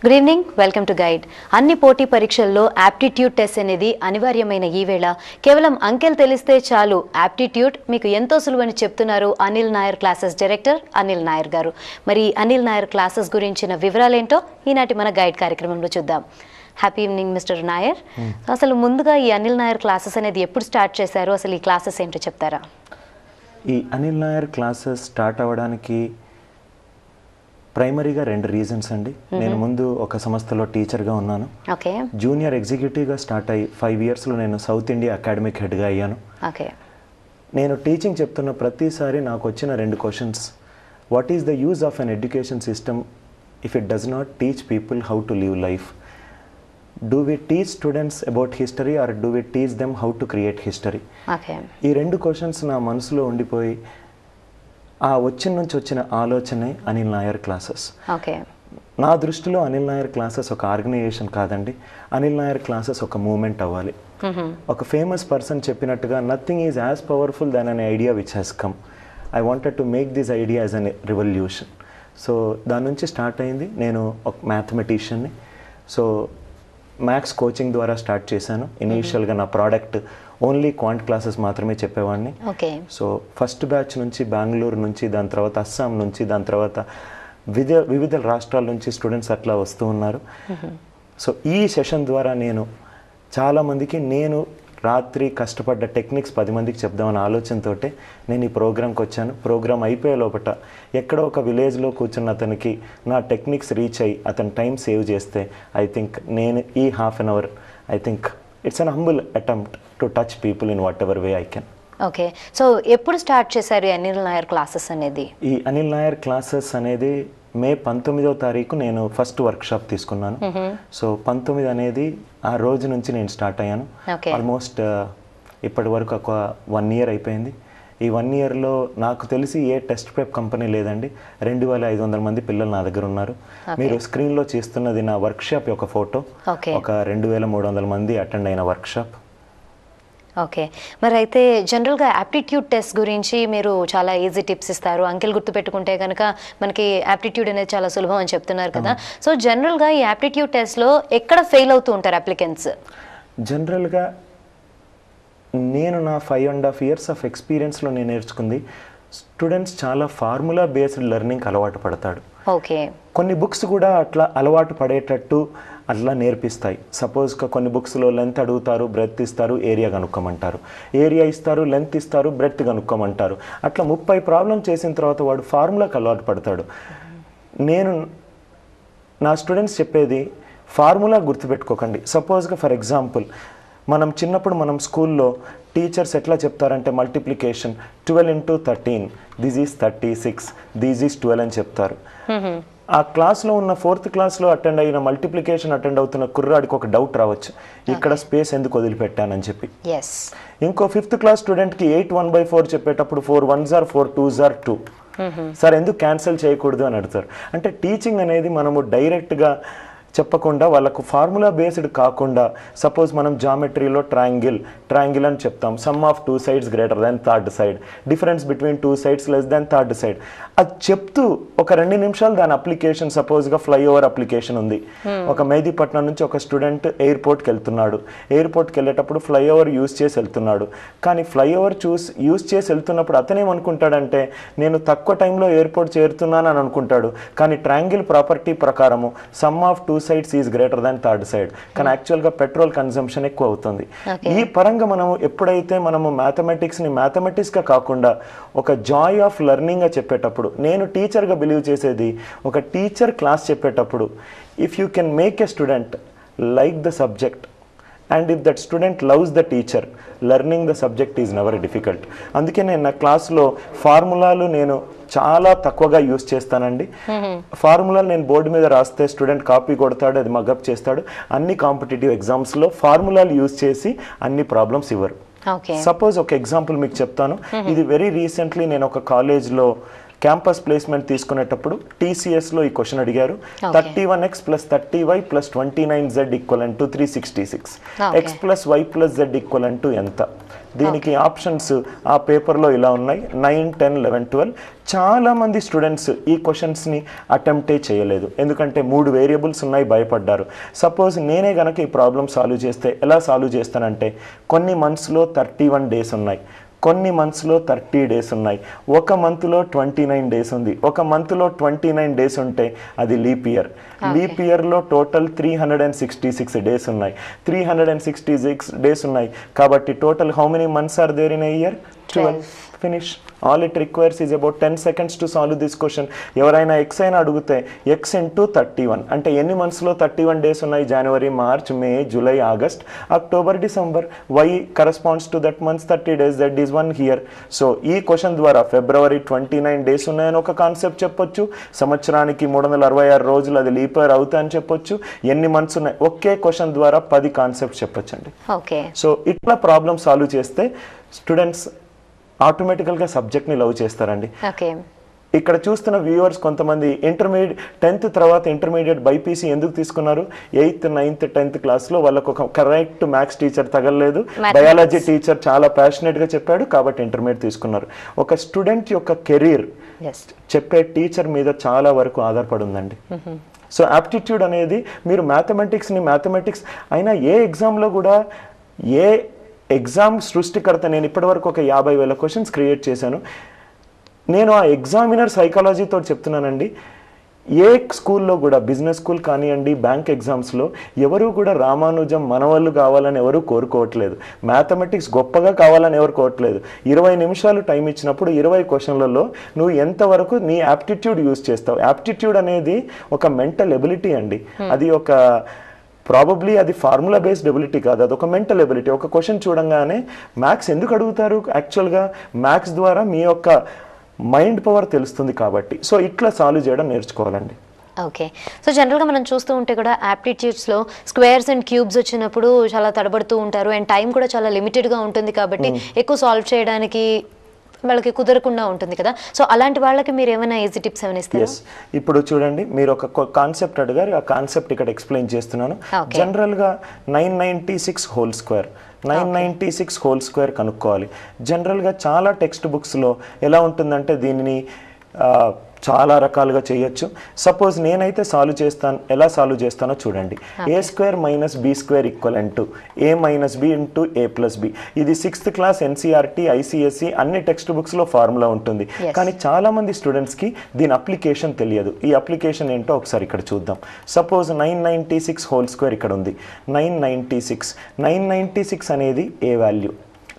Good evening, welcome to guide. అన్ని పోటీ పరీక్షల్లో యాప్టిట్యూడ్ టెస్ట్ అనేది అనివార్యమైన ఈ వేళ కేవలం అంకెలు తెలిస్తే చాలు యాప్టిట్యూడ్ మీకు ఎంతో సులువని చెప్తున్నారు అనిల్ నాయర్ క్లాసెస్ డైరెక్టర్ అనిల్ నాయర్ గారు. మరి అనిల్ నాయర్ క్లాసెస్ గురించిన వివరాలేంటో ఈనాటి మన గైడ్ కార్యక్రమంలో చూద్దాం. Happy evening mister Nair. అసలు ముందుగా ఈ అనిల్ నాయర్ క్లాసెస్ అనేది ఎప్పుడు స్టార్ట్ చేశారు, అసలు ఈ క్లాసెస్ ఏంటో చెప్తారా? ఈ అనిల్ నాయర్ క్లాసెస్ స్టార్ట్ అవ్వడానికి ప్రైమరీగా 2 రీజన్స్ అండి. నేను ముందు ఒక సంస్థలో టీచర్గా ఉన్నాను. ఓకే. జూనియర్ ఎగ్జిక్యూటివ్గా స్టార్ట్ అయ్యి 5 ఇయర్స్లో నేను సౌత్ ఇండియా అకాడమిక్ హెడ్గా అయ్యాను. ఓకే. నేను టీచింగ్ చెప్తున్న ప్రతిసారి నాకు వచ్చిన 2 questions. What is the use of an education system if it does not teach people how to live life? Do we teach students about history or do we teach them how to create history? ఈ 2 questions నా మనసులో ఉండిపోయి ఆ వచ్చిన ఆలోచనే Anil Nair classes. Okay. నా దృష్టిలో Anil Nair classes ఒక ఆర్గనైజేషన్ కాదండి. అనిల్ నాయర్ క్లాసెస్ ఒక మూమెంట్ అవ్వాలి. ఒక ఫేమస్ పర్సన్ చెప్పినట్టుగా nothing is as powerful than an idea which has come. I wanted to make this idea as an revolution. So దాని నుంచి స్టార్ట్ అయింది. నేను ఒక మ్యాథమెటిషియన్ని. సో మ్యాథ్స్ కోచింగ్ ద్వారా స్టార్ట్ చేశాను. ఇనీషియల్గా నా ప్రోడక్ట్ ఓన్లీ క్వాంట్ క్లాసెస్ మాత్రమే చెప్పేవాడిని. సో ఫస్ట్ బ్యాచ్ నుంచి బెంగళూరు నుంచి, దాని తర్వాత అస్సాం నుంచి, దాని తర్వాత వివిధ రాష్ట్రాల నుంచి స్టూడెంట్స్ అట్లా వస్తూ ఉన్నారు. సో ఈ సెషన్ ద్వారా నేను చాలామందికి నేను రాత్రి కష్టపడ్డ టెక్నిక్స్ 10 మందికి చెప్దామన్న ఆలోచనతో నేను ఈ ప్రోగ్రామ్కి వచ్చాను. ప్రోగ్రామ్ అయిపోయే లోపల ఎక్కడో ఒక విలేజ్లో కూర్చున్న అతనికి నా టెక్నిక్స్ రీచ్ అయ్యి అతని టైం సేవ్ చేస్తే ఐ థింక్ నేను ఈ ½ an hour I think it's an humble attempt to touch people in what ever way I can. Okay. So ఎప్పుడు స్టార్ట్ చేశారు అనిల్ నాయర్ క్లాసెస్ అనేది? ఈ అనిల్ నాయర్ క్లాసెస్ అనేది మే 19వ తారీఖు నేను ఫస్ట్ వర్క్షాప్ తీసుకున్నాను. సో 19 అనేది ఆ రోజు నుంచి నేను స్టార్ట్ అయ్యాను. ఆల్మోస్ట్ ఇప్పటి వరకు ఒక 1 year అయిపోయింది. ఈ 1 yearలో నాకు తెలిసి ఏ టెస్ట్ ప్రెప్ కంపెనీ లేదండి. 2500 మంది పిల్లలు నా దగ్గర ఉన్నారు. మీరు స్క్రీన్లో చేస్తున్నది నా వర్క్షాప్ యొక్క ఫోటో. ఒక 2300 మంది అటెండ్ అయిన వర్క్షాప్. ఓకే. మరి అయితే జనరల్గా యాప్టిట్యూడ్ టెస్ట్ గురించి మీరు చాలా ఈజీ టిప్స్ ఇస్తారు. అంకెలు గుర్తుపెట్టుకుంటే కనుక మనకి యాప్టిట్యూడ్ అనేది చాలా సులభం అని చెప్తున్నారు కదా. సో జనరల్గా ఈ యాప్టిట్యూడ్ టెస్ట్లో ఎక్కడ ఫెయిల్ అవుతూ ఉంటారు అప్లికెంట్స్? జనరల్గా నేను నా 5.5 years ఆఫ్ ఎక్స్పీరియన్స్లో నేను నేర్చుకుంది, స్టూడెంట్స్ చాలా ఫార్ములా బేస్డ్ లెర్నింగ్కి అలవాటు పడతాడు. ఓకే. కొన్ని బుక్స్ కూడా అట్లా అలవాటు పడేటట్టు అట్లా నేర్పిస్తాయి. సపోజ్గా కొన్ని బుక్స్లో లెంత్ అడుగుతారు, బ్రెత్ ఇస్తారు, ఏరియా కనుక్కోమంటారు. ఏరియా ఇస్తారు, లెంత్ ఇస్తారు, బ్రెత్ కనుక్కోమంటారు. అట్లా 30 ప్రాబ్లం చేసిన తర్వాత వాడు ఫార్ములాకి అలవాటు పడతాడు. నేను నా స్టూడెంట్స్ చెప్పేది ఫార్ములా గుర్తుపెట్టుకోకండి. సపోజ్గా ఫర్ ఎగ్జాంపుల్ మనం చిన్నప్పుడు మనం స్కూల్లో టీచర్స్ ఎట్లా చెప్తారంటే multiplication 12 into 13 this is 36, this is 12 అని చెప్తారు. ఆ క్లాస్లో ఉన్న 4th క్లాస్లో అటెండ్ అయిన మల్టిప్లికేషన్ అటెండ్ అవుతున్న కుర్రాడికి ఒక డౌట్ రావచ్చు, ఇక్కడ స్పేస్ ఎందుకు వదిలిపెట్టానని చెప్పి. ఇంకో 5th క్లాస్ స్టూడెంట్కి 8 1/4 చెప్పేటప్పుడు 4 1s are 4 2s are 2. Sir ఎందుకు క్యాన్సిల్ చేయకూడదు అని అడుగుతారు. అంటే టీచింగ్ అనేది మనము డైరెక్ట్గా చెప్పకుండా వాళ్ళకు ఫార్ములా బేస్డ్ కాకుండా, సపోజ్ మనం జామెట్రీలో ట్రయాంగిల్ అని చెప్తాం. Some of 2 sides greater than third side, difference between 2 sides less than third side, అది చెప్తూ ఒక 2 నిమిషాలు దాని అప్లికేషన్. సపోజ్గా ఫ్లైఓవర్ అప్లికేషన్ ఉంది. ఒక మెహదీపట్నం నుంచి ఒక స్టూడెంట్ ఎయిర్పోర్ట్కి వెళ్తున్నాడు. ఎయిర్పోర్ట్కి వెళ్ళేటప్పుడు ఫ్లైఓవర్ యూజ్ చేసి వెళ్తున్నాడు. కానీ ఫ్లైఓవర్ యూజ్ చేసి వెళ్తున్నప్పుడు అతనేమనుకుంటాడంటే నేను తక్కువ టైంలో ఎయిర్పోర్ట్ చేరుతున్నాను అని అనుకుంటాడు. కానీ ట్రయాంగిల్ ప్రాపర్టీ ప్రకారము some of 2 sides is greater than third side. కానీ యాక్చువల్గా పెట్రోల్ కన్సంప్షన్ ఎక్కువ అవుతుంది. ఈ పరంగా మనము ఎప్పుడైతే మనము మ్యాథమెటిక్స్ని మ్యాథమెటిక్స్గా కాకుండా ఒక జాయ్ ఆఫ్ లెర్నింగ్గా చెప్పేటప్పుడు, నేను టీచర్గా బిలీవ్ చేసేది, ఒక టీచర్ క్లాస్ చెప్పేటప్పుడు if you can make a student like the subject and if that student loves the teacher, learning the subject is never difficult. అందుకే నేను నా క్లాస్లో ఫార్ములాలు నేను చాలా తక్కువగా యూజ్ చేస్తానండి. ఫార్ములాలు నేను బోర్డు మీద రాస్తే స్టూడెంట్ కాపీ కొడతాడు, అది మగప్ చేస్తాడు. అన్ని కాంపిటేటివ్ ఎగ్జామ్స్లో ఫార్ములాలు యూజ్ చేసి అన్ని ప్రాబ్లమ్స్ ఇవ్వరు. సపోజ్ ఒక ఎగ్జాంపుల్ మీకు చెప్తాను. ఇది వెరీ రీసెంట్లీ నేను ఒక కాలేజ్లో క్యాంపస్ ప్లేస్మెంట్ తీసుకునేటప్పుడు టీసీఎస్లో ఈ క్వశ్చన్ అడిగారు. 31x + 30y + 29z = 366. x + y + z = ఎంత? దీనికి ఆప్షన్స్ ఆ పేపర్లో ఇలా ఉన్నాయి, 9, 10, 11, 12. చాలామంది స్టూడెంట్స్ ఈ క్వశ్చన్స్ని అటెంప్టే చేయలేదు, ఎందుకంటే 3 వేరియబుల్స్ ఉన్నాయి, భయపడ్డారు. సపోజ్ నేనే కనుక ఈ ప్రాబ్లమ్ సాల్వ్ చేస్తే ఎలా సాల్వ్ చేస్తానంటే, కొన్ని మంత్స్లో 31 డేస్ ఉన్నాయి, కొన్ని మంత్స్లో 30 డేస్ ఉన్నాయి, ఒక మంత్లో 29 డేస్ ఉంది. ఒక మంత్లో 29 డేస్ ఉంటే అది లీప్ ఇయర్. లీప్ ఇయర్లో టోటల్ 366 డేస్ ఉన్నాయి. 366 డేస్ ఉన్నాయి కాబట్టి total how many months are there in a year? 12. Finish. All it requires is about 10 seconds to solve this question. ఎవరైనా x అయినా అడిగితే x × 31 అంటే ఎన్ని మంత్స్లో 31 డేస్ ఉన్నాయి? January, March, May, July, August, October, December. y corresponds to that month's 30 days, that is 1 here. So ఈ question ద్వారా ఫిబ్రవరి 29 days ఉన్నాయని ఒక కాన్సెప్ట్ చెప్పొచ్చు, సంవత్సరానికి 366 రోజులు అది లీప్ ఇయర్ అవుతాయని చెప్పొచ్చు, ఎన్ని మంత్స్ ఉన్నాయి ఒకే క్వశ్చన్ ద్వారా 10 కాన్సెప్ట్ చెప్పొచ్చండి. ఓకే. సో ఇట్లా ప్రాబ్లమ్ సాల్వ్ చేస్తే స్టూడెంట్స్ ఆటోమేటికల్గా సబ్జెక్ట్ని లవ్ చేస్తారండి. ఇక్కడ చూస్తున్న వ్యూవర్స్ కొంతమంది ఇంటర్మీడియట్ 10th తర్వాత ఇంటర్మీడియట్ బైపీసీ ఎందుకు తీసుకున్నారు? 8th, 9th, 10th క్లాస్లో వాళ్ళకు ఒక కరెక్ట్ మ్యాథ్స్ టీచర్ తగలలేదు, బయాలజీ టీచర్ చాలా ప్యాషనెట్గా చెప్పాడు కాబట్టి ఇంటర్మీడియట్ తీసుకున్నారు. ఒక స్టూడెంట్ యొక్క కెరీర్ చెప్పే టీచర్ మీద చాలా వరకు ఆధారపడి ఉందండి. సో యాప్టిట్యూడ్ అనేది మీరు మ్యాథమెటిక్స్ అయినా ఏ ఎగ్జామ్లో కూడా ఏ ఎగ్జామ్ సృష్టికర్త, నేను ఇప్పటివరకు ఒక 50,000 క్వశ్చన్స్ క్రియేట్ చేశాను. నేను ఆ ఎగ్జామినర్ సైకాలజీతో చెప్తున్నానండి. ఏ స్కూల్లో కూడా, బిజినెస్ స్కూల్ కానివ్వండి, బ్యాంక్ ఎగ్జామ్స్లో ఎవరు కూడా రామానుజం మనవాళ్ళు కావాలని ఎవరు కోరుకోవట్లేదు, మ్యాథమెటిక్స్ గొప్పగా కావాలని ఎవరు కోరట్లేదు. 20 నిమిషాలు టైం ఇచ్చినప్పుడు 20 క్వశ్చన్లలో నువ్వు ఎంతవరకు నీ యాప్టిట్యూడ్ యూజ్ చేస్తావు. యాప్టిట్యూడ్ అనేది ఒక మెంటల్ ఎబిలిటీ అండి, అది ఒక ప్రాబబ్లీ అది ఫార్ములా బేస్డ్ ఎబిలిటీ కాదు, అది ఒక మెంటల్ ఎబిలిటీ. ఒక క్వశ్చన్ చూడంగానే మ్యాథ్స్ ఎందుకు అడుగుతారు? యాక్చువల్గా మ్యాథ్స్ ద్వారా మీ యొక్క మైండ్ పవర్ తెలుస్తుంది కాబట్టి. సో ఇట్లా సాల్వ్ చేయడం నేర్చుకోవాలండి. ఓకే. సో జనరల్గా మనం చూస్తూ ఉంటే కూడా యాప్టిట్యూడ్స్లో స్క్వేర్స్ అండ్ క్యూబ్స్ వచ్చినప్పుడు చాలా తడబడుతూ ఉంటారు, అండ్ టైం కూడా చాలా లిమిటెడ్గా ఉంటుంది కాబట్టి ఎక్కువ సాల్వ్ చేయడానికి వాళ్ళకి కుదరకుండా ఉంటుంది కదా. సో అలాంటి వాళ్ళకి మీరు ఏమైనా ఈజీ టిప్స్ ఏమైనా ఇస్తారా? ఇప్పుడు చూడండి, మీరు ఒక కాన్సెప్ట్ అడిగారు, ఆ కాన్సెప్ట్ ఇక్కడ ఎక్స్ప్లెయిన్ చేస్తున్నాను. జనరల్గా 996 హోల్ స్క్వేర్ 996 హోల్ స్క్వేర్ కనుక్కోవాలి. జనరల్గా చాలా టెక్స్ట్ బుక్స్లో ఎలా ఉంటుందంటే దీనిని చాలా రకాలుగా చేయొచ్చు. సపోజ్ నేనైతే ఎలా సాల్వ్ చేస్తానో చూడండి. a² - b² = a - b × a + b. ఇది 6th క్లాస్ ఎన్సీఆర్టీ, ఐసిఎస్సి అన్ని టెక్స్ట్ బుక్స్లో ఫార్ములా ఉంటుంది. కానీ చాలామంది స్టూడెంట్స్కి దీని అప్లికేషన్ తెలియదు. ఈ అప్లికేషన్ ఏంటో ఒకసారి ఇక్కడ చూద్దాం. సపోజ్ 996 హోల్ స్క్వేర్ ఇక్కడ ఉంది. 996 అనేది ఏ వాల్యూ?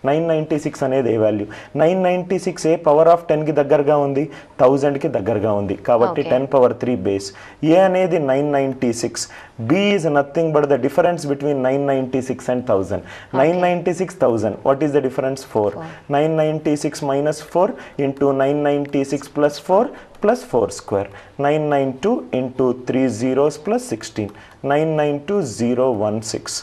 996 అనేది ఏ వాల్యూ? 996 ఏ పవర్ ఆఫ్ 10కి దగ్గరగా ఉంది, 1000కి దగ్గరగా ఉంది కాబట్టి 10³ బేస్. ఏ అనేది 996, b is nothing but the difference between 996 and 1000. 996 1000, what is the difference? 4. 996 - 4 into 996 + 4 + 4². 992 into 3 zeros + 16. 992016.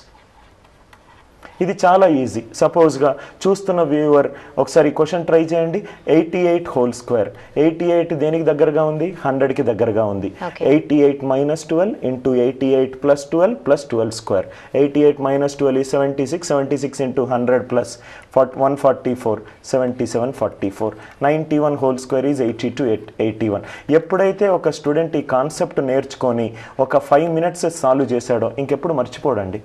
ఇది చాలా ఈజీ. సపోజ్గా చూస్తున్న వ్యూవర్ ఒకసారి క్వశ్చన్ ట్రై చేయండి. 88 హోల్ స్క్వేర్. 88 దేనికి దగ్గరగా ఉంది? 100కి దగ్గరగా ఉంది. 88 - 12 into 88 + 12 + 12². 88 - 12 is 76. 76 into 100 + 144. 77 44. 91 whole square is 82 81. ఎప్పుడైతే ఒక స్టూడెంట్ ఈ కాన్సెప్ట్ నేర్చుకొని ఒక 5 minutes సాల్వ్ చేశాడో ఇంకెప్పుడు మర్చిపోడండి.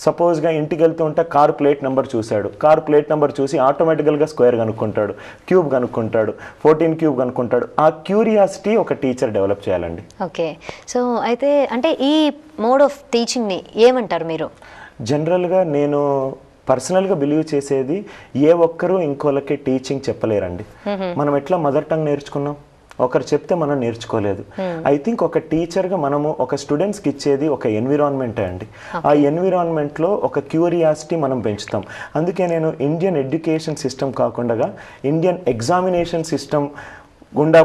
సపోజ్గా ఇంటికి వెళ్తూ ఉంటే కార్ ప్లేట్ నెంబర్ చూశాడు, కార్ ప్లేట్ నెంబర్ చూసి ఆటోమేటికల్గా స్క్వేర్ కనుక్కుంటాడు, క్యూబ్ కనుక్కుంటాడు, 14 క్యూబ్ కనుక్కుంటాడు. ఆ క్యూరియాసిటీ ఒక టీచర్ డెవలప్ చేయాలండి. ఓకే. సో అయితే అంటే ఈ మోడ్ ఆఫ్ టీచింగ్ని ఏమంటారు మీరు? జనరల్గా నేను పర్సనల్గా బిలీవ్ చేసేది, ఏ ఒక్కరూ ఇంకోళ్ళకి టీచింగ్ చెప్పలేరండి. మనం ఎట్లా మదర్ టంగ్ నేర్చుకున్నాం? ఒకరు చెప్తే మనం నేర్చుకోలేదు. ఐ థింక్ ఒక టీచర్గా మనము ఒక స్టూడెంట్స్కి ఇచ్చేది ఒక ఎన్విరాన్మెంటే అండి. ఆ ఎన్విరాన్మెంట్లో ఒక క్యూరియాసిటీ మనం పెంచుతాం. అందుకే నేను ఇండియన్ ఎడ్యుకేషన్ సిస్టమ్ కాకుండా ఇండియన్ ఎగ్జామినేషన్ సిస్టమ్ గుండా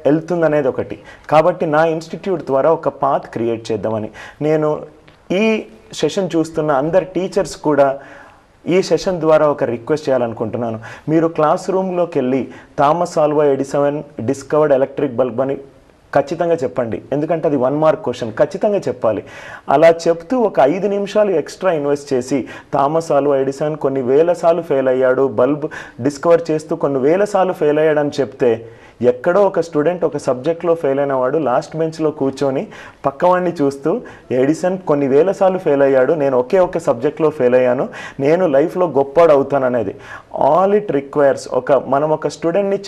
వెళ్తుందనేది ఒకటి. కాబట్టి నా ఇన్స్టిట్యూట్ ద్వారా ఒక పాత్ క్రియేట్ చేద్దామని నేను ఈ సెషన్ చూస్తున్న అందరు టీచర్స్ కూడా ఈ సెషన్ ద్వారా ఒక రిక్వెస్ట్ చేయాలనుకుంటున్నాను. మీరు క్లాస్ రూమ్లోకి వెళ్ళి Thomas Alva Edison discovered electric bulb అని ఖచ్చితంగా చెప్పండి. ఎందుకంటే అది 1 మార్క్ క్వశ్చన్, ఖచ్చితంగా చెప్పాలి. అలా చెప్తూ ఒక 5 నిమిషాలు ఎక్స్ట్రా ఇన్వెస్ట్ చేసి థామస్ ఆల్వా ఎడిసన్ కొన్ని వేల సార్లు ఫెయిల్ అయ్యాడు, బల్బ్ డిస్కవర్ చేస్తూ కొన్ని వేల సార్లు ఫెయిల్ అయ్యాడని చెప్తే ఎక్కడో ఒక స్టూడెంట్ ఒక సబ్జెక్ట్లో ఫెయిల్ అయిన వాడు లాస్ట్ బెంచ్లో కూర్చొని పక్కవాడిని చూస్తూ ఎడిసన్ కొన్ని వేల సార్లు ఫెయిల్ అయ్యాడు, నేను ఒకే సబ్జెక్ట్లో ఫెయిల్ అయ్యాను, నేను లైఫ్లో గొప్పవాడు అవుతాను అనేది. ఆల్ ఇట్ రిక్వైర్స్ మనం ఒక స్టూడెంట్ని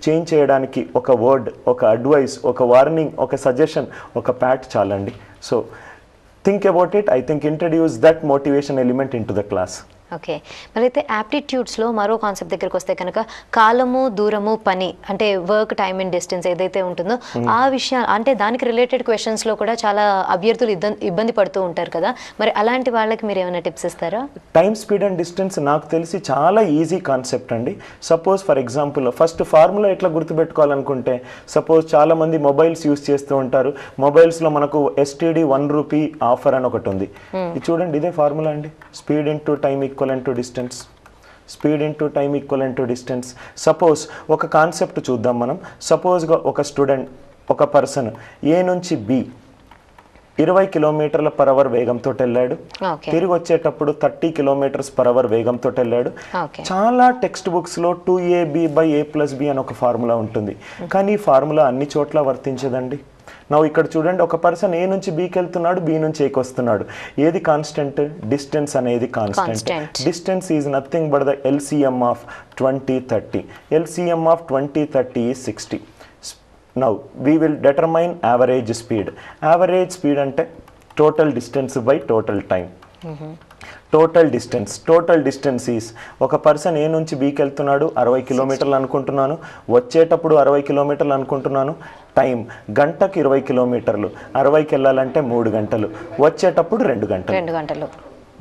చేంజ్ చేయడానికి ఒక వర్డ్, ఒక అడ్వైస్, ఒక వార్నింగ్, ఒక సజెషన్, ఒక ప్యాట్ చాలండి. So think about it. I think introduce that motivation element in to the class. Okay, మరి అయితే యాప్టిట్యూడ్స్లో మరో కాన్సెప్ట్ దగ్గరికి వస్తే కనుక కాలము, దూరము, పని అంటే వర్క్, టైమ్ అండ్ డిస్టెన్స్ ఏదైతే ఉంటుందో ఆ విషయం అంటే దానికి రిలేటెడ్ క్వశ్చన్స్లో కూడా చాలా అభ్యర్థులు ఇబ్బంది పడుతూ ఉంటారు కదా, మరి అలాంటి వాళ్ళకి మీరు ఏమైనా టిప్స్ ఇస్తారా? టైమ్, స్పీడ్ అండ్ డిస్టెన్స్ నాకు తెలిసి చాలా ఈజీ కాన్సెప్ట్ అండి. Suppose for example first formula ఎట్లా గుర్తుపెట్టుకోవాలనుకుంటే, సపోజ్ చాలామంది మొబైల్స్ యూస్ చేస్తూ ఉంటారు. మొబైల్స్లో మనకు STD 1 రూపీ ఆఫర్ అని ఒకటి ఉంది. ఇది చూడండి, ఇదే ఫార్ములా అండి. Speed into time equivalent to distance, speed into time equivalent to distance. Suppose ఒక కాన్సెప్ట్ చూద్దాం మనం. సపోజ్గా ఒక స్టూడెంట్, ఒక పర్సన్ A నుంచి B 20 km/h వేగంతో వెళ్ళాడు, తిరిగి వచ్చేటప్పుడు 30 km/h వేగంతో వెళ్ళాడు. చాలా టెక్స్ట్ బుక్స్లో 2AB/A+B అని ఒక ఫార్ములా ఉంటుంది, కానీ ఈ ఫార్ములా అన్ని చోట్ల వర్తించదండి. ఇక్కడ చూడండి, ఒక పర్సన్ A నుంచి Bకి వెళ్తున్నాడు, B నుంచి Aకి వస్తున్నాడు. ఏది కాన్స్టెంట్? డిస్టెన్స్ అనేది constant. Distance is nothing but the LCM of 20/30. LCM of 20/30 is 60. Now we will determine average speed. Average speed అంటే total distance by total time. Total distance is, ఒక person A నుంచి Bకి వెళ్తున్నాడు 60 కిలోమీటర్లు అనుకుంటున్నాను, వచ్చేటప్పుడు 60 కిలోమీటర్లు అనుకుంటున్నాను. టైం గంటకు 20 కిలోమీటర్లు, 60కి వెళ్ళాలంటే 3 గంటలు, వచ్చేటప్పుడు 2 గంటలు.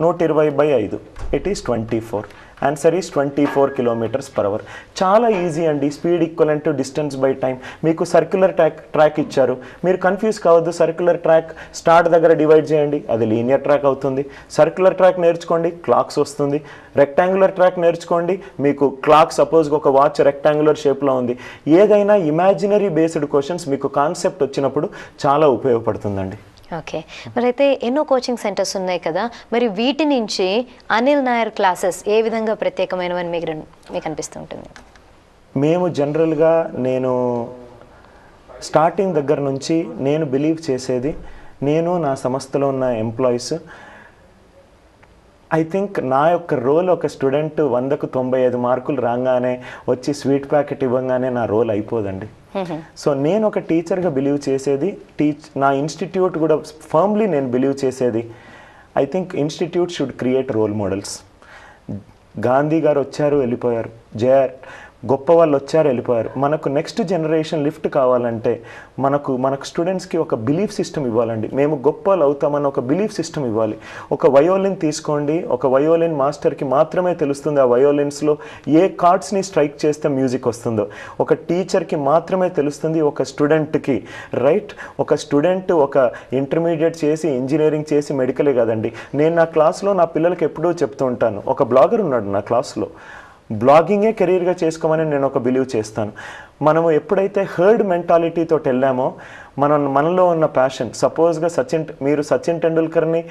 120/5 it is 24. Answer is 24 km/h. చాలా ఈజీ అండి. Speed equivalent to distance by time. మీకు సర్క్యులర్ ట్రాక్ ఇచ్చారు, మీరు కన్ఫ్యూజ్ కావద్దు. సర్క్యులర్ ట్రాక్ స్టార్ట్ దగ్గర డివైడ్ చేయండి, అది లీనియర్ ట్రాక్ అవుతుంది. సర్క్యులర్ ట్రాక్ నేర్చుకోండి, క్లాక్స్ వస్తుంది. రెక్టాంగులర్ ట్రాక్ నేర్చుకోండి, మీకు క్లాక్ సపోజ్ ఒక వాచ్ రెక్టాంగులర్ షేప్లో ఉంది. ఏదైనా ఇమాజినరీ బేస్డ్ క్వశ్చన్స్ మీకు కాన్సెప్ట్ వచ్చినప్పుడు చాలా ఉపయోగపడుతుందండి. ఓకే, మరి అయితే ఎన్నో కోచింగ్ సెంటర్స్ ఉన్నాయి కదా, మరి వీటి నుంచి అనిల్ నాయర్ క్లాసెస్ ఏ విధంగా ప్రత్యేకమైనవని మీకు అనిపిస్తుంటుంది? మేము జనరల్గా నేను స్టార్టింగ్ దగ్గర నుంచి నేను బిలీవ్ చేసేది, నేను నా సంస్థలో ఉన్న ఎంప్లాయీస్, ఐ థింక్ నా యొక్క రోల్ ఒక స్టూడెంట్ 100కు 95 మార్కులు రాగానే వచ్చి స్వీట్ ప్యాకెట్ ఇవ్వగానే నా రోల్ అయిపోదండి. సో నేను ఒక టీచర్గా బిలీవ్ చేసేది, నా ఇన్స్టిట్యూట్ కూడా ఫర్మ్లీ నేను బిలీవ్ చేసేది, I think institute should create role models. Gandhi గారు వచ్చారు, వెళ్ళిపోయారు. గొప్ప వాళ్ళు వచ్చారు, వెళ్ళిపోయారు. మనకు నెక్స్ట్ జనరేషన్ లిఫ్ట్ కావాలంటే మనకు స్టూడెంట్స్కి ఒక బిలీఫ్ సిస్టమ్ ఇవ్వాలండి. మేము గొప్ప వాళ్ళు అవుతామని ఒక బిలీఫ్ సిస్టమ్ ఇవ్వాలి. ఒక వయోలిన్ తీసుకోండి, ఒక వయోలిన్ మాస్టర్కి మాత్రమే తెలుస్తుంది ఆ వయోలిన్స్లో ఏ కార్డ్స్ని స్ట్రైక్ చేస్తే మ్యూజిక్ వస్తుందో. ఒక టీచర్కి మాత్రమే తెలుస్తుంది ఒక స్టూడెంట్కి, రైట్? ఒక స్టూడెంట్ ఒక ఇంటర్మీడియట్ చేసి ఇంజనీరింగ్ చేసి మెడికలే కాదండి. నేను నా క్లాస్లో నా పిల్లలకి ఎప్పుడూ చెప్తూ ఉంటాను, ఒక బ్లాగర్ ఉన్నాడు నా క్లాస్లో, బ్లాగింగే కెరీర్గా చేసుకోమని నేను ఒక బిలీవ్ చేస్తాను. మనము ఎప్పుడైతే హర్డ్ మెంటాలిటీతో వెళ్ళామో మనలో ఉన్న ప్యాషన్, సపోజ్గా మీరు సచిన్ టెండూల్కర్ని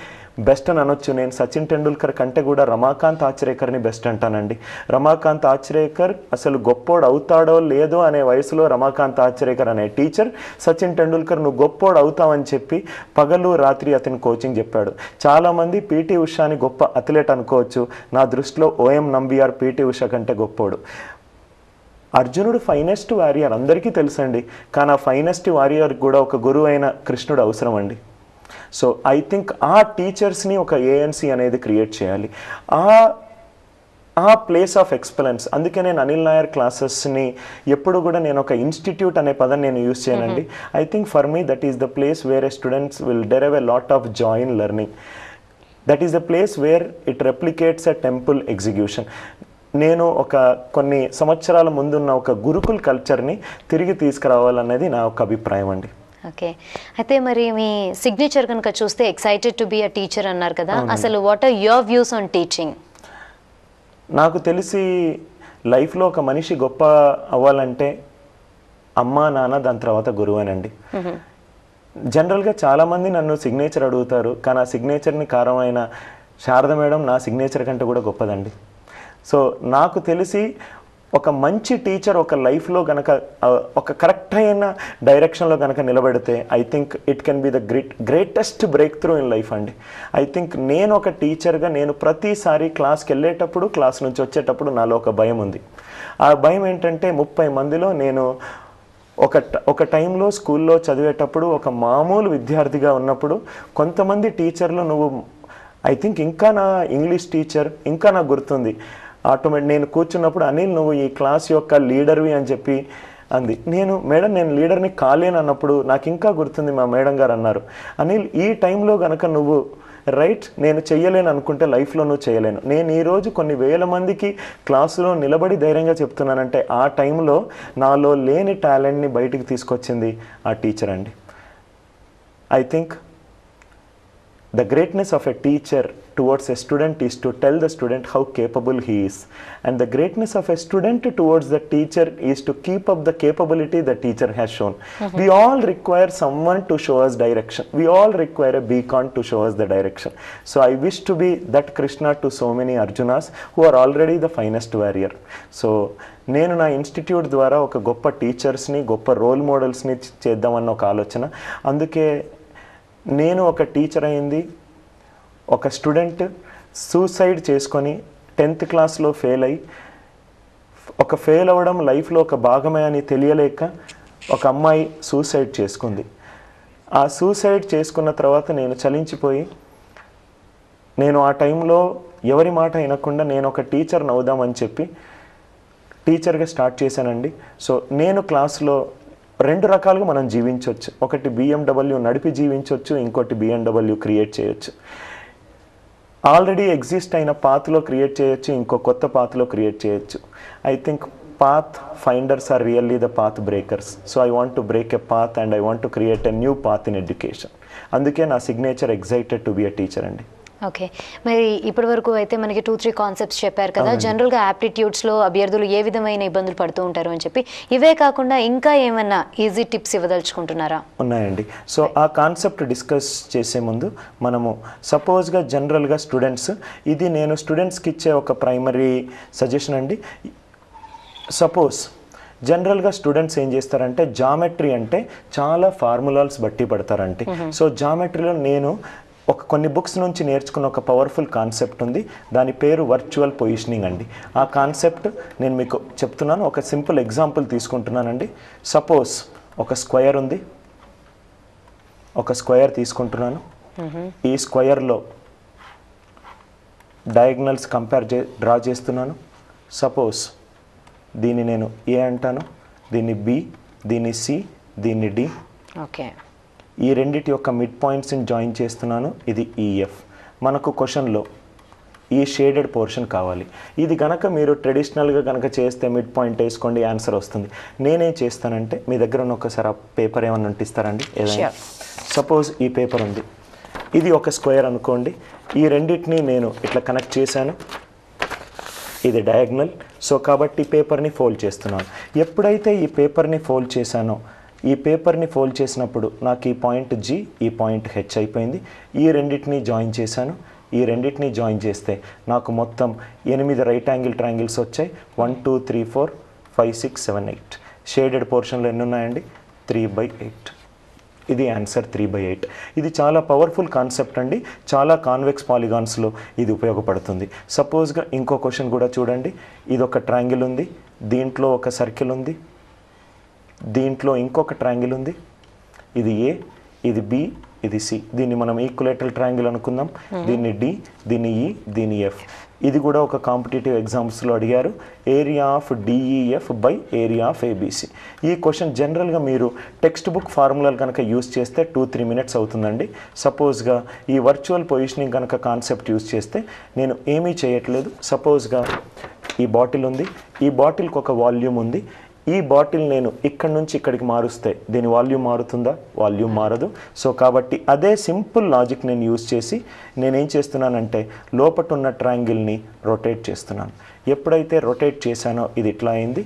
బెస్ట్ అని అనొచ్చు. నేను సచిన్ టెండూల్కర్ కంటే కూడా రమాకాంత్ ఆచ్రేకర్ని బెస్ట్ అంటానండి. రమాకాంత్ ఆచ్రేకర్ అసలు గొప్పోడు అవుతాడో లేదో అనే వయసులో రమాకాంత్ ఆచ్రేకర్ అనే టీచర్ సచిన్ టెండూల్కర్ నువ్వు గొప్పోడు అవుతావని చెప్పి పగలు రాత్రి అతని కోచింగ్ చెప్పాడు. చాలామంది PT ఉషాని గొప్ప అథ్లెట్ అనుకోవచ్చు, నా దృష్టిలో OM నంబియార్ PT ఉషా కంటే గొప్పోడు. అర్జునుడు ఫైనెస్ట్ వారియర్ అందరికీ తెలుసండి, కానీ ఆ ఫైనెస్ట్ వారియర్ కూడా ఒక గురువు అయిన కృష్ణుడు అవసరం అండి. సో ఐ థింక్ ఆ టీచర్స్ని ఒక ANC అనేది క్రియేట్ చేయాలి, ఆ ప్లేస్ ఆఫ్ ఎక్సలెన్స్. అందుకే నేను అనిల్ నాయర్ క్లాసెస్ని ఎప్పుడు కూడా నేను ఒక ఇన్స్టిట్యూట్ అనే పదం నేను యూజ్ చేయనండి. I think for me that is the place where students will derive a lot of joy in learning. That is the place where it replicates a temple execution. నేను కొన్ని సంవత్సరాల ముందున్న ఒక గురుకుల్ కల్చర్ని తిరిగి తీసుకురావాలనేది నా ఒక అభిప్రాయం అండి. ఓకే, అయితే మరి మీ సిగ్నేచర్ కనుక చూస్తే excited to be a teacher అన్నారు కదా, అసలు what are your views on teaching? నాకు తెలిసి లైఫ్లో ఒక మనిషి గొప్ప అవ్వాలంటే అమ్మా నాన్న దాని తర్వాత గురువేనండి. జనరల్గా చాలామంది నన్ను సిగ్నేచర్ అడుగుతారు, కానీ ఆ సిగ్నేచర్ని కారణమైన శారద మేడం నా సిగ్నేచర్ కంటే కూడా గొప్పదండి. సో నాకు తెలిసి ఒక మంచి టీచర్ ఒక లైఫ్లో కనుక ఒక కరెక్ట్ అయిన డైరెక్షన్లో కనుక నిలబెడితే I think it can be the greatest breakthrough in life అండి. ఐ థింక్ నేను ఒక టీచర్గా నేను ప్రతిసారి క్లాస్కి వెళ్ళేటప్పుడు క్లాస్ నుంచి వచ్చేటప్పుడు నాలో ఒక భయం ఉంది. ఆ భయం ఏంటంటే 30 మందిలో నేను ఒక టైంలో స్కూల్లో చదివేటప్పుడు ఒక మామూలు విద్యార్థిగా ఉన్నప్పుడు కొంతమంది టీచర్లు నువ్వు ఐ థింక్ ఇంకా నా ఇంగ్లీష్ టీచర్ ఇంకా నాకు గుర్తుంది, నేను కూర్చున్నప్పుడు అనిల్ నువ్వు ఈ క్లాస్ యొక్క లీడర్వి అని చెప్పి అంది. మేడం నేను లీడర్ని కాలేను అన్నప్పుడు నాకు ఇంకా గుర్తుంది, మా మేడం గారు అన్నారు, అనిల్ ఈ టైంలో కనుక నువ్వు రైట్ నేను చెయ్యలేను అనుకుంటే లైఫ్లో నువ్వు చేయలేను. నేను ఈరోజు కొన్ని వేల మందికి క్లాసులో నిలబడి ధైర్యంగా చెప్తున్నానంటే ఆ టైంలో నాలో లేని టాలెంట్ని బయటికి తీసుకొచ్చింది ఆ టీచర్ అండి. I think the greatness of a teacher towards a student is to tell the student how capable he is, and the greatness of a student towards the teacher is to keep up the capability the teacher has shown. We all require someone to show us direction. We all require a beacon to show us the direction. So I wish to be that Krishna to so many Arjunas who are already the finest warrior. So నేను నా institute ద్వారా ఒక గొప్ప టీచర్స్ని గొప్ప role మోడల్స్ని చేద్దామన్న ఒక ఆలోచన. అందుకే నేను ఒక టీచర్ అయింది, ఒక స్టూడెంట్ సూసైడ్ చేసుకొని 10th క్లాస్లో ఫెయిల్ అయ్యి ఫెయిల్ అవ్వడం లైఫ్లో ఒక భాగమే అని తెలియలేక ఒక అమ్మాయి సూసైడ్ చేసుకుంది. ఆ సూసైడ్ చేసుకున్న తర్వాత నేను చలించిపోయి నేను ఆ టైంలో ఎవరి మాట వినకుండా నేను ఒక టీచర్ని అవుదామని చెప్పి టీచర్గా స్టార్ట్ చేశానండి. సో నేను క్లాస్లో 2 రకాలుగా మనం జీవించవచ్చు. ఒకటి BMW నడిపి జీవించవచ్చు, ఇంకోటి BMW క్రియేట్ చేయొచ్చు. ఆల్రెడీ ఎగ్జిస్ట్ అయిన పాత్లో క్రియేట్ చేయొచ్చు, ఇంకో కొత్త పాత్లో క్రియేట్ చేయొచ్చు. I think path finders are really the path breakers. So I want to break a path and I want to create a new path in education. అందుకే నా signature excited to be a teacher అండి. Okay, మరి ఇప్పటి వరకు అయితే మనకి 2-3 concepts చెప్పారు కదా. జనరల్గా యాప్టిట్యూడ్స్లో అభ్యర్థులు ఏ విధమైన ఇబ్బందులు పడుతూ ఉంటారు అని చెప్పి, ఇవే కాకుండా ఇంకా ఏమన్నా ఈజీ టిప్స్ ఇవ్వదలుచుకుంటున్నారా? ఉన్నాయండి. సో ఆ కాన్సెప్ట్ డిస్కస్ చేసే ముందు మనము సపోజ్గా జనరల్గా స్టూడెంట్స్, ఇది నేను స్టూడెంట్స్కి ఇచ్చే ఒక ప్రైమరీ సజెషన్ అండి. సపోజ్ జనరల్గా స్టూడెంట్స్ ఏం చేస్తారంటే జామెట్రీ అంటే చాలా ఫార్ములాస్ బట్టి పడతారంటే. సో జామెట్రీలో నేను కొన్ని బుక్స్ నుంచి నేర్చుకున్న ఒక పవర్ఫుల్ కాన్సెప్ట్ ఉంది, దాని పేరు వర్చువల్ పొజిషనింగ్ అండి. ఆ కాన్సెప్ట్ నేను మీకు చెప్తున్నాను. ఒక సింపుల్ ఎగ్జాంపుల్ తీసుకుంటున్నానండి. సపోజ్ ఒక స్క్వేర్ ఉంది, ఒక స్క్వేర్ తీసుకుంటున్నాను. ఈ స్క్వేర్లో డయాగ్నల్స్ డ్రా చేస్తున్నాను. సపోజ్ దీన్ని నేను ఏ అంటాను, దీన్ని బి, దీన్ని సి, దీన్ని డి. ఓకే, ఈ రెండిటి యొక్క మిడ్ పాయింట్స్ని జాయిన్ చేస్తున్నాను. ఇది ఈఎఫ్. మనకు క్వశ్చన్లో ఈ షేడెడ్ పోర్షన్ కావాలి. ఇది కనుక మీరు ట్రెడిషనల్గా కనుక చేస్తే మిడ్ పాయింట్ వేసుకోండి, ఆన్సర్ వస్తుంది. నేనేం చేస్తానంటే, మీ దగ్గర ఉన్న ఒకసారి ఆ పేపర్ ఏమన్నా ఉంటిస్తారండి ఏదైనా. సపోజ్ ఈ పేపర్ ఉంది, ఇది ఒక స్క్వేర్ అనుకోండి. ఈ రెండింటిని నేను ఇట్లా కనెక్ట్ చేశాను, ఇది డయాగ్నల్. సో కాబట్టి పేపర్ని ఫోల్డ్ చేస్తున్నాను. ఎప్పుడైతే ఈ పేపర్ని ఫోల్డ్ చేశానో, ఈ పేపర్ని ఫోల్డ్ చేసినప్పుడు నాకు ఈ పాయింట్ జి, ఈ పాయింట్ హెచ్ అయిపోయింది. ఈ రెండింటిని జాయిన్ చేశాను. ఈ రెండింటిని జాయిన్ చేస్తే నాకు మొత్తం 8 రైట్ యాంగిల్ ట్రయాంగిల్స్ వచ్చాయి. 1 2 3 4 5 6 7 8. షేడెడ్ పోర్షన్లో ఎన్ని ఉన్నాయండి? 3/8. ఇది ఆన్సర్ 3/8. ఇది చాలా పవర్ఫుల్ కాన్సెప్ట్ అండి. చాలా కాన్వెక్స్ పాలిగాన్స్లో ఇది ఉపయోగపడుతుంది. సపోజ్గా ఇంకో క్వశ్చన్ కూడా చూడండి. ఇది ఒక ట్రయాంగిల్ ఉంది, దీంట్లో ఒక సర్కిల్ ఉంది, దీంట్లో ఇంకొక ట్రయాంగిల్ ఉంది. ఇది ఏ, ఇది బి, ఇది సి. దీన్ని మనం ఈక్వలేటరల్ ట్రయాంగిల్ అనుకుందాం. దీన్ని డి, దీన్ని ఈ, దీన్ని ఎఫ్. ఇది కూడా ఒక కాంపిటేటివ్ ఎగ్జామ్స్లో అడిగారు. Area of DEF by area of ABC. ఈ క్వశ్చన్ జనరల్గా మీరు టెక్స్ట్ బుక్ ఫార్ములాలు కనుక యూస్ చేస్తే 2-3 minutes అవుతుందండి. సపోజ్గా ఈ వర్చువల్ పొజిషనింగ్ కనుక కాన్సెప్ట్ యూస్ చేస్తే నేను ఏమీ చేయట్లేదు. సపోజ్గా ఈ బాటిల్ ఉంది, ఈ బాటిల్కి ఒక వాల్యూమ్ ఉంది. ఈ బాటిల్ నేను ఇక్కడ నుంచి ఇక్కడికి మారుస్తే దీని వాల్యూమ్ మారుతుందా? వాల్యూమ్ మారదు. సో కాబట్టి అదే సింపుల్ లాజిక్ నేను యూజ్ చేసి నేనేం చేస్తున్నానంటే లోపట ఉన్న ట్రయాంగిల్ని రొటేట్ చేస్తున్నాను. ఎప్పుడైతే రొటేట్ చేశానో ఇది ఇట్లా అయింది,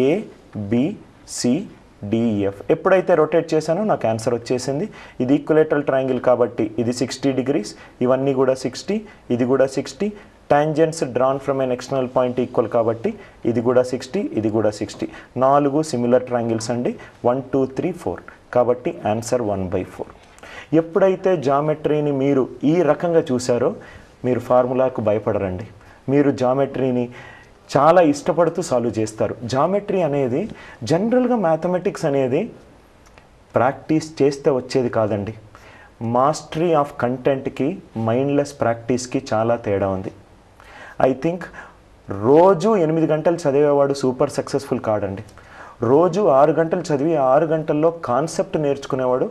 ABCDEF. ఎప్పుడైతే రొటేట్ చేశానో నాకు ఆన్సర్ వచ్చేసింది. ఇది ఈక్వలేటరల్ ట్రయాంగిల్ కాబట్టి ఇది 60 degrees, ఇవన్నీ కూడా 60, ఇది కూడా 60. Tangents drawn from N external point equal కాబట్టి ఇది కూడా 60, ఇది కూడా 60. 4 సిమిలర్ ట్రయాంగిల్స్ అండి, 1 2 3 4. కాబట్టి ఆన్సర్ 1/4. ఎప్పుడైతే జామెట్రీని మీరు ఈ రకంగా చూసారో మీరు ఫార్ములాకు భయపడరండి. మీరు జామెట్రీని చాలా ఇష్టపడుతూ సాల్వ్ చేస్తారు. జామెట్రీ అనేది జనరల్గా మ్యాథమెటిక్స్ అనేది ప్రాక్టీస్ చేస్తే వచ్చేది కాదండి. మాస్టరీ ఆఫ్ కంటెంట్కి మైండ్లెస్ ప్రాక్టీస్కి చాలా తేడా ఉంది. ఐ థింక్ రోజు 8 గంటలు చదివేవాడు సూపర్ సక్సెస్ఫుల్ కాడండి. రోజు 6 గంటలు చదివి 6 గంటల్లో కాన్సెప్ట్ నేర్చుకునేవాడు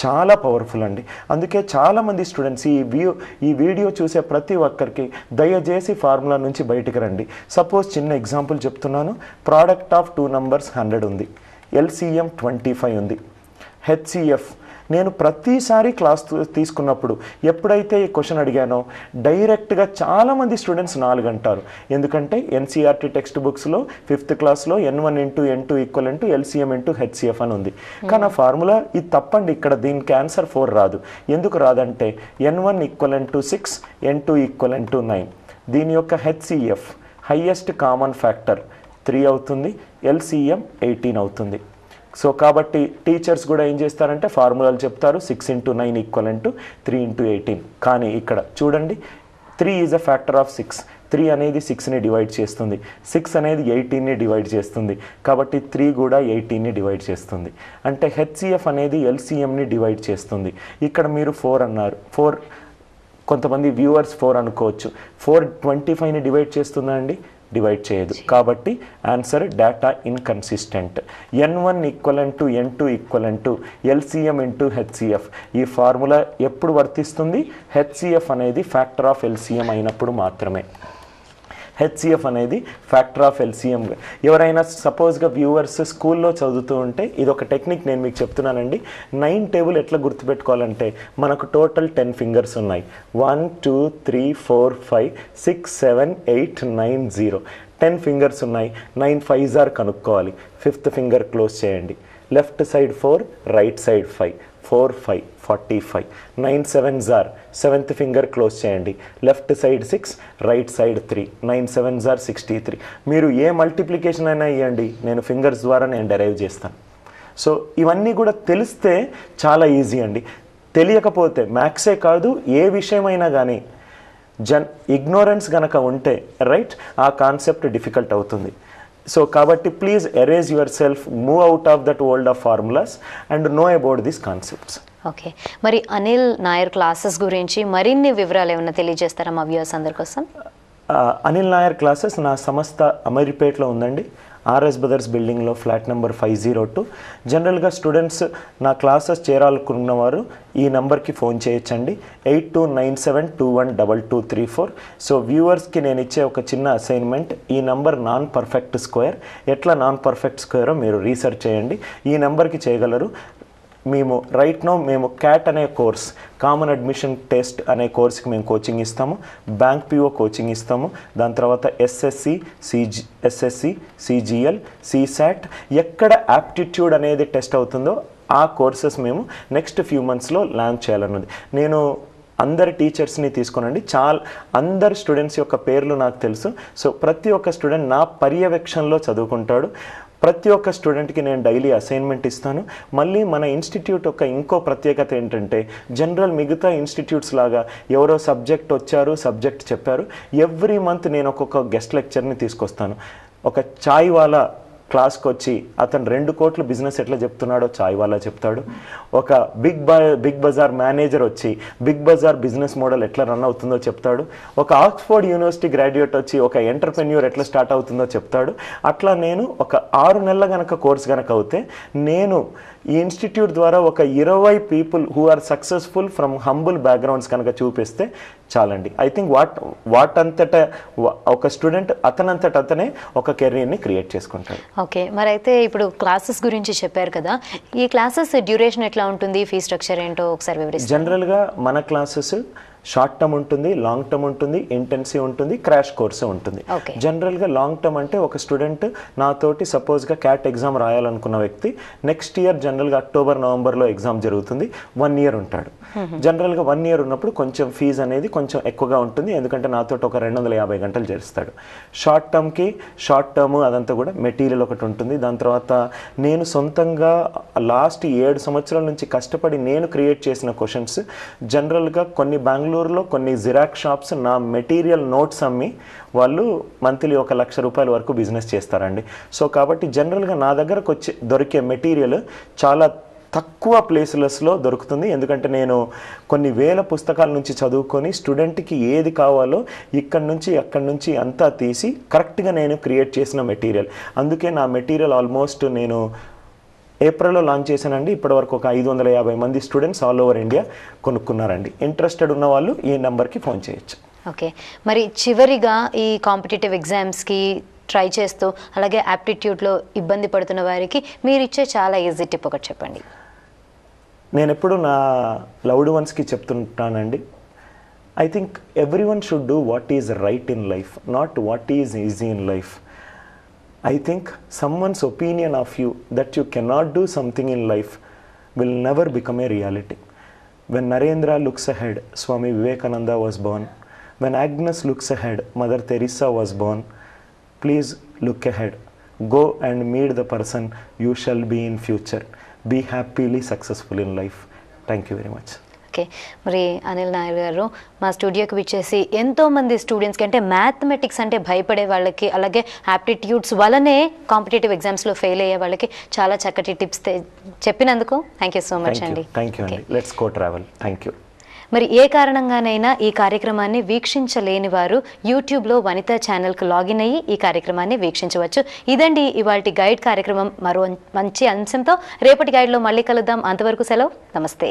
చాలా పవర్ఫుల్ అండి. అందుకే చాలామంది స్టూడెంట్స్ ఈ వీడియో చూసే ప్రతి ఒక్కరికి దయచేసి ఫార్ములా నుంచి బయటికి రండి. సపోజ్ చిన్న ఎగ్జాంపుల్ చెప్తున్నాను. ప్రోడక్ట్ ఆఫ్ 2 numbers 100 ఉంది, LCM 25 ఉంది, HCF. నేను ప్రతిసారి క్లాస్ తీసుకున్నప్పుడు ఎప్పుడైతే ఈ క్వశ్చన్ అడిగానో డైరెక్ట్గా చాలామంది స్టూడెంట్స్ 4 అంటారు. ఎందుకంటే NCERT టెక్స్ట్ బుక్స్లో 5th క్లాస్లో N1 × N2 = LCM × HCF అని ఉంది. కానీ ఆ ఫార్ములా ఇది తప్పండి. ఇక్కడ దీనికి ఆన్సర్ 4 రాదు. ఎందుకు రాదంటే N1 = 6, N2 = 9. దీని యొక్క HCF హైయెస్ట్ కామన్ ఫ్యాక్టర్ 3 అవుతుంది, LCM 18 అవుతుంది. సో కాబట్టి టీచర్స్ కూడా ఏం చేస్తారంటే ఫార్ములాలు చెప్తారు, 6 × 9 = 3 × 18. కానీ ఇక్కడ చూడండి, 3 ఈజ్ అ ఫ్యాక్టర్ ఆఫ్ 6. 3 అనేది 6ని డివైడ్ చేస్తుంది, 6 అనేది 18ని డివైడ్ చేస్తుంది. కాబట్టి 3 కూడా 18ని డివైడ్ చేస్తుంది. అంటే HCF అనేది LCMని డివైడ్ చేస్తుంది. ఇక్కడ మీరు 4 అన్నారు. 4 కొంతమంది వ్యూవర్స్ 4 అనుకోవచ్చు. 4 25ని డివైడ్ చేస్తుందా అండి? డివైడ్ చేయదు. కాబట్టి answer data inconsistent. N1 = N2 = LCM × HCF. ఈ ఫార్ములా ఎప్పుడు వర్తిస్తుంది? HCF అనేది ఫ్యాక్టర్ ఆఫ్ LCM అయినప్పుడు మాత్రమే. HCF అనేది ఫ్యాక్టర్ ఆఫ్ LCM. ఎవరైనా సపోజ్గా వ్యూవర్స్ స్కూల్లో చదువుతూ ఉంటే ఇది ఒక టెక్నిక్ నేను మీకు చెప్తున్నానండి. 9 టేబుల్ ఎట్లా గుర్తుపెట్టుకోవాలంటే మనకు టోటల్ 10 ఫింగర్స్ ఉన్నాయి. 1 2 3 4 5 6 7 8 9 0. 10 ఫింగర్స్ ఉన్నాయి. 9 5s ఆర్ కనుక్కోవాలి. 5th ఫింగర్ క్లోజ్ చేయండి. Left side 4, right side 5. 4 5 45. 9 7s are 7th finger close చేయండి. Left side 6, right side 3. 9 7s are 63. మీరు ఏ మల్టిప్లికేషన్ అయినా ఇవ్వండి, నేను ఫింగర్స్ ద్వారా నేను డెరైవ్ చేస్తాను. సో ఇవన్నీ కూడా తెలిస్తే చాలా ఈజీ అండి. తెలియకపోతే మ్యాథ్సే కాదు ఏ విషయమైనా కానీ ఇగ్నోరెన్స్ గనక ఉంటే రైట్ ఆ కాన్సెప్ట్ డిఫికల్ట్ అవుతుంది. సో కాబట్టి please erase your self, move out of that world of formulas and know about these concepts. Okay, మరి అనిల్ నాయర్ క్లాసెస్ గురించి మరిన్ని వివరాలు ఏమైనా తెలియజేస్తారా మా వ్యూవర్స్ అందరి కోసం? అనిల్ నాయర్ క్లాసెస్ నా సంస్థ అమీర్పేట్లో ఉందండి. RS Brothers బిల్డింగ్లో ఫ్లాట్ నెంబర్ 502. జనరల్గా స్టూడెంట్స్ నా క్లాసెస్ చేరాలనుకున్నవారు ఈ నెంబర్కి ఫోన్ చేయొచ్చండి, 8297212234. సో వ్యూవర్స్కి నేను ఇచ్చే ఒక చిన్న అసైన్మెంట్, ఈ నెంబర్ నాన్ పర్ఫెక్ట్ స్క్వేర్. ఎట్లా నాన్ పర్ఫెక్ట్ స్క్వేరో మీరు రీసెర్చ్ చేయండి, ఈ నెంబర్కి చేయగలరు. మేము మేము CAT అనే కోర్స్, కామన్ అడ్మిషన్ టెస్ట్ అనే కోర్స్కి మేము కోచింగ్ ఇస్తాము. బ్యాంక్ PO కోచింగ్ ఇస్తాము. దాని తర్వాత SSC, CGL, CSAT ఎక్కడ యాప్టిట్యూడ్ అనేది టెస్ట్ అవుతుందో ఆ కోర్సెస్ మేము నెక్స్ట్ ఫ్యూ మంత్స్లో లాంచ్ చేయాలన్నది. నేను అందరి టీచర్స్ని తీసుకోనండి, అందరు స్టూడెంట్స్ యొక్క పేర్లు నాకు తెలుసు. సో ప్రతి ఒక్క స్టూడెంట్ నా పర్యవేక్షణలో చదువుకుంటాడు. ప్రతి ఒక్క స్టూడెంట్కి నేను డైలీ అసైన్మెంట్ ఇస్తాను. మళ్ళీ మన ఇన్స్టిట్యూట్ యొక్క ఇంకో ప్రత్యేకత ఏంటంటే జనరల్ మిగతా ఇన్స్టిట్యూట్స్ లాగా ఎవరో సబ్జెక్ట్ వచ్చారు, సబ్జెక్ట్ చెప్పారు, ఎవ్రీ మంత్ నేను ఒక్కొక్క గెస్ట్ లెక్చర్ని తీసుకొస్తాను. ఒక చాయ్ వాలా క్లాస్కి వచ్చి అతను 2 కోట్ల బిజినెస్ ఎట్లా చెప్తున్నాడో చాయ్ వాలా చెప్తాడు. ఒక బిగ్ బజార్ మేనేజర్ వచ్చి బిగ్ బజార్ బిజినెస్ మోడల్ ఎట్లా రన్ అవుతుందో చెప్తాడు. ఒక ఆక్స్ఫర్డ్ యూనివర్సిటీ గ్రాడ్యుయేట్ వచ్చి ఒక ఎంటర్ప్రెన్యూర్ ఎట్లా స్టార్ట్ అవుతుందో చెప్తాడు. అట్లా నేను ఒక 6 నెలల కనుక కోర్స్ కనుక అవుతే నేను ఈ ఇన్స్టిట్యూట్ ద్వారా ఒక 20 people who are successful from humble backgrounds కనుక చూపిస్తే చాలండి. ఐ థింక్ ఒక స్టూడెంట్ అతనే ఒక కెరీర్ని క్రియేట్ చేసుకుంటాడు. ఓకే, మరి అయితే ఇప్పుడు క్లాసెస్ గురించి చెప్పారు కదా, ఈ క్లాసెస్ డ్యూరేషన్ ఎట్లా ఉంటుంది, ఫీ స్ట్రక్చర్ ఏంటో ఒకసారి వివరిస్తారు. జనరల్గా మన క్లాసెస్ షార్ట్ టర్మ్ ఉంటుంది, లాంగ్ టర్మ్ ఉంటుంది, ఇంటెన్సివ్ ఉంటుంది, క్రాష్ కోర్సు ఉంటుంది. జనరల్గా లాంగ్ టర్మ్ అంటే ఒక స్టూడెంట్ నాతోటి సపోజ్గా క్యాట్ ఎగ్జామ్ రాయాలనుకున్న వ్యక్తి నెక్స్ట్ ఇయర్ జనరల్గా అక్టోబర్ నవంబర్లో ఎగ్జామ్ జరుగుతుంది, 1 year ఉంటాడు. జనరల్గా 1 year ఉన్నప్పుడు కొంచెం ఫీజు అనేది కొంచెం ఎక్కువగా ఉంటుంది, ఎందుకంటే నాతో ఒక 250 గంటలు చేస్తాడు. షార్ట్ టర్మ్ అదంతా కూడా మెటీరియల్ ఒకటి ఉంటుంది. దాని తర్వాత నేను సొంతంగా లాస్ట్ 7 సంవత్సరాల నుంచి కష్టపడి నేను క్రియేట్ చేసిన క్వశ్చన్స్, జనరల్గా కొన్ని బెంగళూరులో కొన్ని జిరాక్స్ షాప్స్ నా మెటీరియల్ నోట్స్ అమ్మి వాళ్ళు మంత్లీ 1 లక్ష రూపాయల వరకు బిజినెస్ చేస్తారండి. సో కాబట్టి జనరల్గా నా దగ్గరకు దొరికే మెటీరియల్ చాలా తక్కువ ప్లేసెస్లో దొరుకుతుంది, ఎందుకంటే నేను కొన్ని వేల పుస్తకాల నుంచి చదువుకొని స్టూడెంట్కి ఏది కావాలో ఇక్కడి నుంచి అక్కడి నుంచి అంతా తీసి కరెక్ట్గా నేను క్రియేట్ చేసిన మెటీరియల్. అందుకే నా మెటీరియల్ ఆల్మోస్ట్ నేను ఏప్రిల్లో లాంచ్ చేశానండి. ఇప్పటివరకు ఒక 550 మంది స్టూడెంట్స్ ఆల్ ఓవర్ ఇండియా కొనుక్కున్నారండి. ఇంట్రెస్టెడ్ ఉన్న వాళ్ళు ఈ నెంబర్కి ఫోన్ చేయొచ్చు. ఓకే, మరి చివరిగా ఈ కాంపిటేటివ్ ఎగ్జామ్స్కి ట్రై చేస్తూ అలాగే యాప్టిట్యూడ్లో ఇబ్బంది పడుతున్న వారికి మీరు ఇచ్చే చాలా ఈజీ టిప్ ఒకటి చెప్పండి. నేను ఎప్పుడు నా లవ్డ్ వన్స్కి చెప్తుంటానండి, I think every one should do what is right in life, not what is easy in life. I think someone's opinion of you that you cannot do something in life will never become a reality. When Narendra looks ahead, Swami Vivekananda was born. When Agnes looks ahead, Mother Teresa was born. Please look ahead. Go and meet the person you shall be in future. Be happily successful in life. Thank you very much. Okay, మరి అనిల్ నాయర్ గారు మా స్టూడియోకి విచ్చేసి ఎంతోమంది స్టూడెంట్స్కి అంటే mathematics అంటే భయపడే వాళ్ళకి అలాగే యాప్టిట్యూడ్స్ వల్లనే కాంపిటేటివ్ ఎగ్జామ్స్లో ఫెయిల్ అయ్యే వాళ్ళకి చాలా చక్కటి టిప్స్ చెప్పినందుకు థ్యాంక్ యూ సో మచ్ అండి. థ్యాంక్ యూ అండి. Let's go travel. Thank you. మరి ఏ కారణంగానైనా ఈ కార్యక్రమాన్ని వీక్షించలేని వారు యూట్యూబ్లో వనితా ఛానల్కి లాగిన్ అయ్యి ఈ కార్యక్రమాన్ని వీక్షించవచ్చు. ఇదండి ఇవాల్టి గైడ్ కార్యక్రమం. మరో మంచి అంశంతో రేపటి గైడ్లో మళ్ళీ కలుద్దాం. అంతవరకు సెలవు. నమస్తే.